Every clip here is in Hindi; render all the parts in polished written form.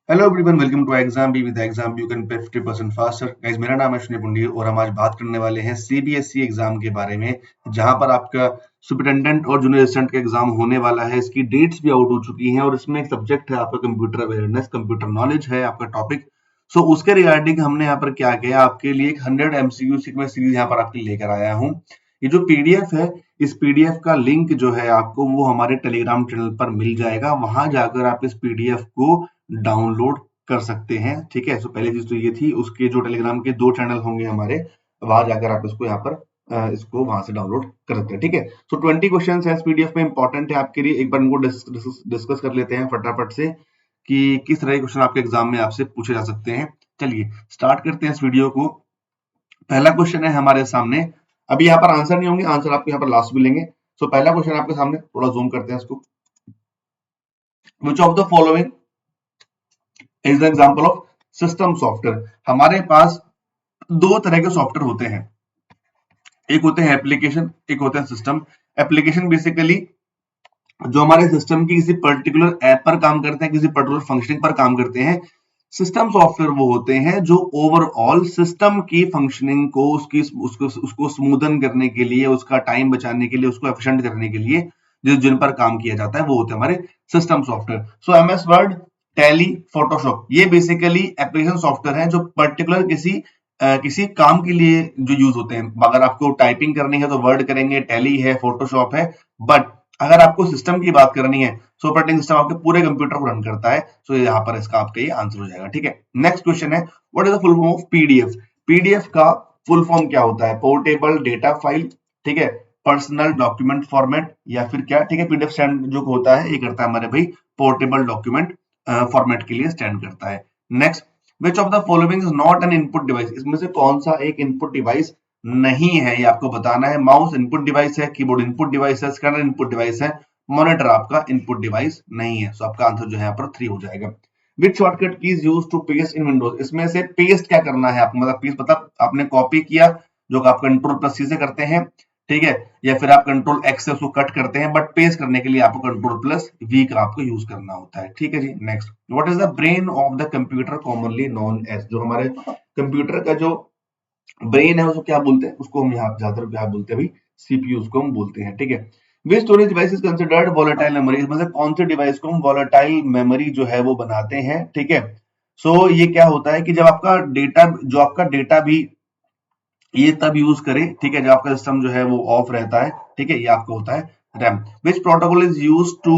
Hello everyone, welcome to exam be with exam you can pay 50% faster. Guys, मेरा नाम है अश्विनी पुंडी और हम आज बात करने वाले हैं सीबीएसई एग्जाम के बारे में, जहां पर आपका सुपरिटेंडेंट और जूनियर असिस्टेंट का एग्जाम होने वाला है। इसकी डेट्स भी आउट हो चुकी हैं और इसमें एक सब्जेक्ट है आपका कंप्यूटर अवेयरनेस, कंप्यूटर नॉलेज है आपका टॉपिक। सो उसके रिगार्डिंग हमने यहाँ पर क्या किया, आपके लिए एक 100 एमसीक्यू मैं सीरीज यहाँ पर आपके लिए लेकर आया हूँ। ये जो पीडीएफ है, इस पीडीएफ का लिंक जो है आपको वो हमारे टेलीग्राम चैनल पर मिल जाएगा। वहां जाकर आप इस पीडीएफ को डाउनलोड कर सकते हैं। ठीक है, सो पहली चीज तो ये थी। उसके जो टेलीग्राम के 2 चैनल होंगे हमारे, वहां जाकर आप इसको यहाँ पर इसको वहां से डाउनलोड कर सकते हैं। ठीक है, सो 20 क्वेश्चन है इस पीडीएफ में, इंपॉर्टेंट है आपके लिए। एक बार इनको डिस्कस कर लेते हैं फटाफट से कि किस तरह के क्वेश्चन आपके एग्जाम में आपसे पूछे जा सकते हैं। चलिए स्टार्ट करते हैं इस वीडियो को। पहला क्वेश्चन है हमारे सामने। अभी यहाँ पर आंसर नहीं होंगे, आंसर आपको यहाँ पर लास्ट मिलेंगे। सो पहला क्वेश्चन आपके सामने, थोड़ा जूम करते हैं इसको। विच of the following is the example of system software. हमारे पास दो तरह के सॉफ्टवेयर होते हैं, एक होते हैं एप्लीकेशन, एक होते हैं सिस्टम। एप्लीकेशन बेसिकली जो हमारे सिस्टम की किसी पर्टिकुलर ऐप पर काम करते हैं, किसी पर्टिकुलर फंक्शनिंग पर काम करते हैं। सिस्टम सॉफ्टवेयर वो होते हैं जो ओवरऑल सिस्टम की फंक्शनिंग को उसकी उसको स्मूदन करने के लिए, उसका टाइम बचाने के लिए, उसको एफिशिएंट करने के लिए जिन पर काम किया जाता है वो होते हैं हमारे सिस्टम सॉफ्टवेयर। सो एमएस वर्ड, टैली, फोटोशॉप, ये बेसिकली एप्लीकेशन सॉफ्टवेयर है जो पर्टिकुलर किसी काम के लिए जो यूज होते हैं। अगर आपको टाइपिंग करनी है तो वर्ड करेंगे, टैली है, फोटोशॉप है। बट अगर आपको सिस्टम की बात करनी है, सो ऑपरेटिंग सिस्टम आपके पूरे कंप्यूटर को रन करता है। सो यहाँ पर इसका आपका ये आंसर हो जाएगा। ठीक है, नेक्स्ट क्वेश्चन है, what is the full form of PDF. PDF का फुल फॉर्म क्या होता है? पोर्टेबल डेटा फाइल, ठीक है, पर्सनल डॉक्यूमेंट फॉर्मेट, या फिर क्या? ठीक है, पीडीएफ स्टैंड जो होता है ये करता है हमारे भाई पोर्टेबल डॉक्यूमेंट फॉर्मेट के लिए स्टैंड करता है। Next, which of the following is not an input device. इसमें से कौन सा एक इनपुट डिवाइस नहीं है, ये आपको बताना है। माउस इनपुट डिवाइस है, कीबोर्ड इनपुट डिवाइस है, स्कैनर इनपुट डिवाइस है, मॉनिटर आपका इनपुट डिवाइस नहीं है। सो आपका आंसर जो है यहाँ पर 3 हो जाएगा। Which shortcut keys use to paste in Windows. इसमें से पेस्ट क्या करना है आपको, मतलब पेस्ट मतलब आपने कॉपी किया, जो आप कंट्रोल प्लस सी से करते हैं, ठीक है, या फिर आप कंट्रोल एक्स से उसको कट करते हैं। बट पेस्ट करने के लिए आपको कंट्रोल प्लस वी का आपको यूज करना होता है। ठीक है जी, next, what is the brain of the computer commonly known as. जो हमारे कंप्यूटर का जो ब्रेन है उसको क्या बोलते हैं? उसको हम यहाँ ज्यादातर क्या बोलते हैं भाई? सीपीयू उसको हम बोलते हैं। ठीक है, which storage device is considered volatile memory. इसमें से कौन सी डिवाइस को हम वोलेटाइल मेमोरी जो है वो बनाते हैं? ठीक है, सो ये क्या होता है कि जब आपका डेटा, जो आपका डेटा भी ये तब यूज करें, ठीक है, जब आपका सिस्टम जो है वो ऑफ रहता है। ठीक है, ये आपका होता है RAM. Which protocol is use to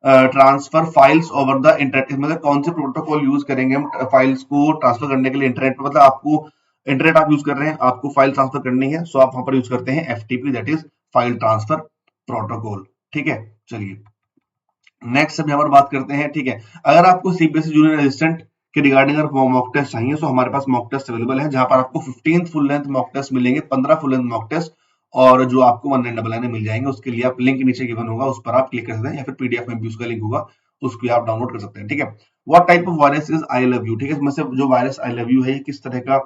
transfer files over the internet. मतलब कौन से प्रोटोकॉल यूज करेंगे हम फाइल्स को ट्रांसफर करने के लिए इंटरनेट पर? मतलब आपको इंटरनेट आप यूज कर रहे हैं, आपको फाइल ट्रांसफर करनी है, सो आप वहां पर यूज करते हैं FTP, that is file transfer protocol. ठीक है, चलिए नेक्स्ट अब यहाँ पर बात करते हैं। ठीक है, अगर आपको सीबीएसई जूनियर असिस्टेंट के रिगार्डिंग अगर मॉक टेस्ट चाहिए, तो हमारे पास मॉक टेस्ट अवेलेबल है, जहां पर आपको 15 फुल लेंथ मॉक टेस्ट मिलेंगे, 15 फुल लेंथ मॉक टेस्ट, और जो आपको 1999 मिल जाएंगे। उसके लिए आप लिंक नीचे गिवन होगा, उस पर आप क्लिक कर सकते हैं, या फिर पीडीएफ में भी उसका लिंक होगा, उसको आप डाउनलोड कर सकते हैं। ठीक है, what type of virus is I love you. ठीक है, इसमें से जो वायरस आई लव यू है, ये किस तरह का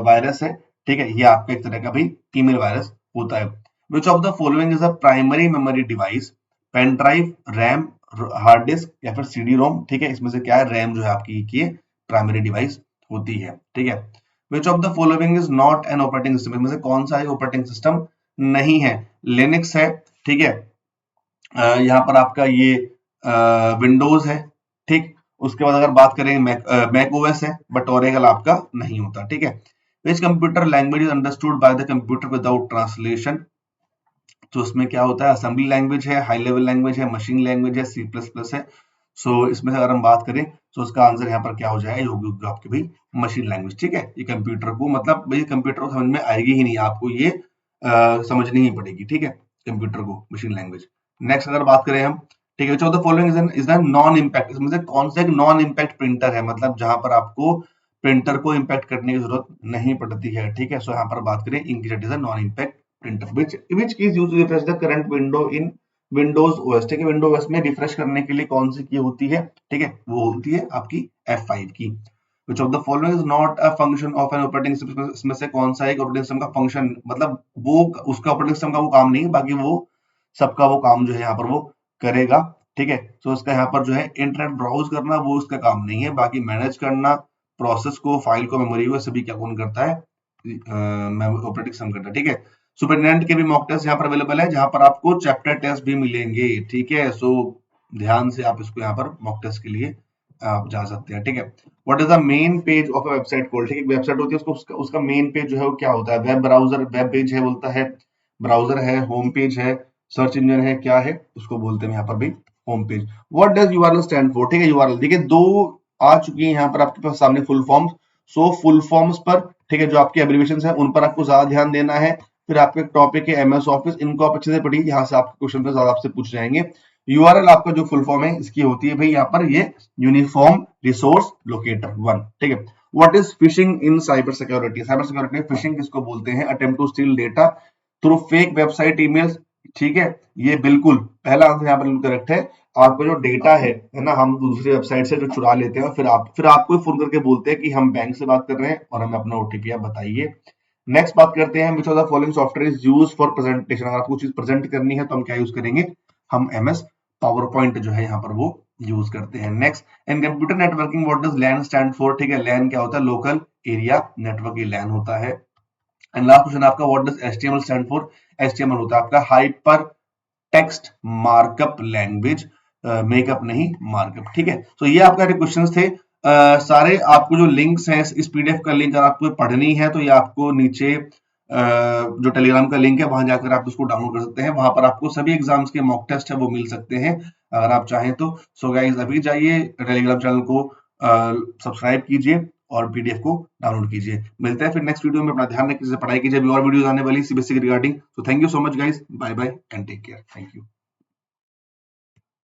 वायरस है? ठीक है, ये आपका एक तरह का भाई फीमेल वायरस होता है। Which of the following is a primary memory device. Pen drive, RAM, hard disk, या फिर सीडी रोम। ठीक है, इसमें से क्या है? रैम जो है आपकी की प्राइमरी डिवाइस होती है। ठीक है, which of the following is not an operating system. इसमें से कौन सा एक ऑपरेटिंग सिस्टम नहीं है? लिनक्स है, ठीक है, यहाँ पर आपका ये विंडोज है, ठीक। उसके बाद अगर बात करें मैक ओएस है, बट ओरेकल आपका नहीं होता। ठीक है, which computer language is understood by the computer without translation. तो उसमें क्या होता है? असेंबली लैंग्वेज है, हाई लेवल लैंग्वेज है, मशीन लैंग्वेज है, सी प्लस प्लस है। सो इसमें से अगर हम बात करें तो उसका आंसर यहाँ पर क्या हो जाएगा? होगी आपकी भाई मशीन लैंग्वेज। ठीक है, ये कंप्यूटर को, मतलब भाई कंप्यूटर को समझ में आएगी ही नहीं, आपको ये समझनी ही पड़ेगी। ठीक है, कंप्यूटर को मशीन लैंग्वेज। नेक्स्ट अगर बात करें हम, ठीक है, चौथा following is the non impact. इसमें से कौन सा एक नॉन इम्पैक्ट प्रिंटर है, मतलब जहां पर आपको प्रिंटर को इम्पैक्ट करने की जरूरत नहीं पड़ती है। ठीक है, सो यहाँ पर बात करें inkjet is a non impact printer। which keys used to refresh the current window in Windows OS। ठीक है, Windows OS में रिफ्रेश करने के लिए कौन सी की होती है? ठीक है, वो होती है आपकी F5 की। which of the following is not a function of an operating system। इसमें से कौन सा एक ऑपरेटिंग सिस्टम का फंक्शन, मतलब वो उसका ऑपरेटिंग सिस्टम का वो काम नहीं है, बाकी वो सबका वो काम जो है यहाँ पर वो करेगा। ठीक है। तो इसका यहाँ पर जो है इंटरनेट ब्राउज करना वो इसका काम नहीं है, बाकी मैनेज करना प्रोसेस को, फाइल को, मेमोरी को, सभी क्या कौन करता है, ऑपरेटिंग सिस्टम करता है। ठीक है। सुपरिटेंडेंट के भी मॉक टेस्ट यहाँ पर अवेलेबल है, जहां पर आपको चैप्टर टेस्ट भी मिलेंगे। ठीक है। सो ध्यान से आप इसको यहाँ पर मॉक टेस्ट के लिए आप जा सकते हैं। ठीक है। What is the main page of a website called? ठीक है, वेबसाइट होती है उसको, उसका मेन पेज जो है वो क्या होता है? वेब ब्राउजर, वेब पेज है बोलता है, ब्राउजर है, होम पेज है, सर्च इंजन है, क्या है उसको बोलते हैं यहाँ पर भी home page. What does URL stand for? ठीक है, यूआरएल देखिए दो आ चुकी है यहाँ पर आपके पास सामने full forms. So full forms पर, ठीक है, जो आपकी एब्रिविएशन है उन पर आपको ज्यादा ध्यान देना है। फिर आपके टॉपिक है एमएस ऑफिस, इनको आप अच्छे से पढ़िए, यहाँ से आपके क्वेश्चन पे ज्यादा आपसे पूछ जाएंगे। यूआरएल आपका जो फुल फॉर्म है इसकी होती है भाई यहाँ पर ये यूनिफॉर्म रिसोर्स लोकेटर 1। ठीक है। What is phishing in cyber security? Cyber security में फिशिंग किसको बोलते हैं? Attempt to steal data through fake website emails. ठीक है, ये बिल्कुल पहला आंसर यहाँ पर करेक्ट है। आपका जो डेटा है ना, हम दूसरी वेबसाइट से जो चुरा लेते हैं, फिर आपको फोन करके बोलते हैं कि हम बैंक से बात कर रहे हैं और हमें अपना ओटीपी आप बताइए। नेक्स्ट बात करते हैं, विच of the following software is used for presentation? अगर आपको चीज प्रेजेंट करनी है तो हम क्या यूज करेंगे? हम एमएस पावर पॉइंट जो है यहाँ पर वो यूज करते हैं। Next, in computer networking what does LAN stand for? ठीक है, लैन क्या होता है? लोकल एरिया नेटवर्क, ये लैन होता है। एंड लास्ट क्वेश्चन आपका, what does HTML stand for? HTML होता है आपका hyper text markup language, makeup नहीं मार्कअप। ठीक है। तो ये आपका क्वेश्चंस थे। सारे आपको जो लिंक्स हैं, इस पीडीएफ का लिंक अगर आपको पढ़नी है तो ये आपको नीचे जो टेलीग्राम का लिंक है वहां जाकर आप उसको डाउनलोड कर सकते हैं। वहां पर आपको सभी एग्जाम्स के मॉक टेस्ट है वो मिल सकते हैं अगर आप चाहें तो। सो गाइस अभी जाइए टेलीग्राम चैनल को सब्सक्राइब कीजिए और पीडीएफ को डाउनलोड कीजिए। मिलते हैं फिर नेक्स्ट वीडियो में। अपना ध्यान रखिए, पढ़ाई कीजिए, अभी और वीडियोस आने वाली CBSE regarding. So thank you so much guys, bye bye and take care. Thank you.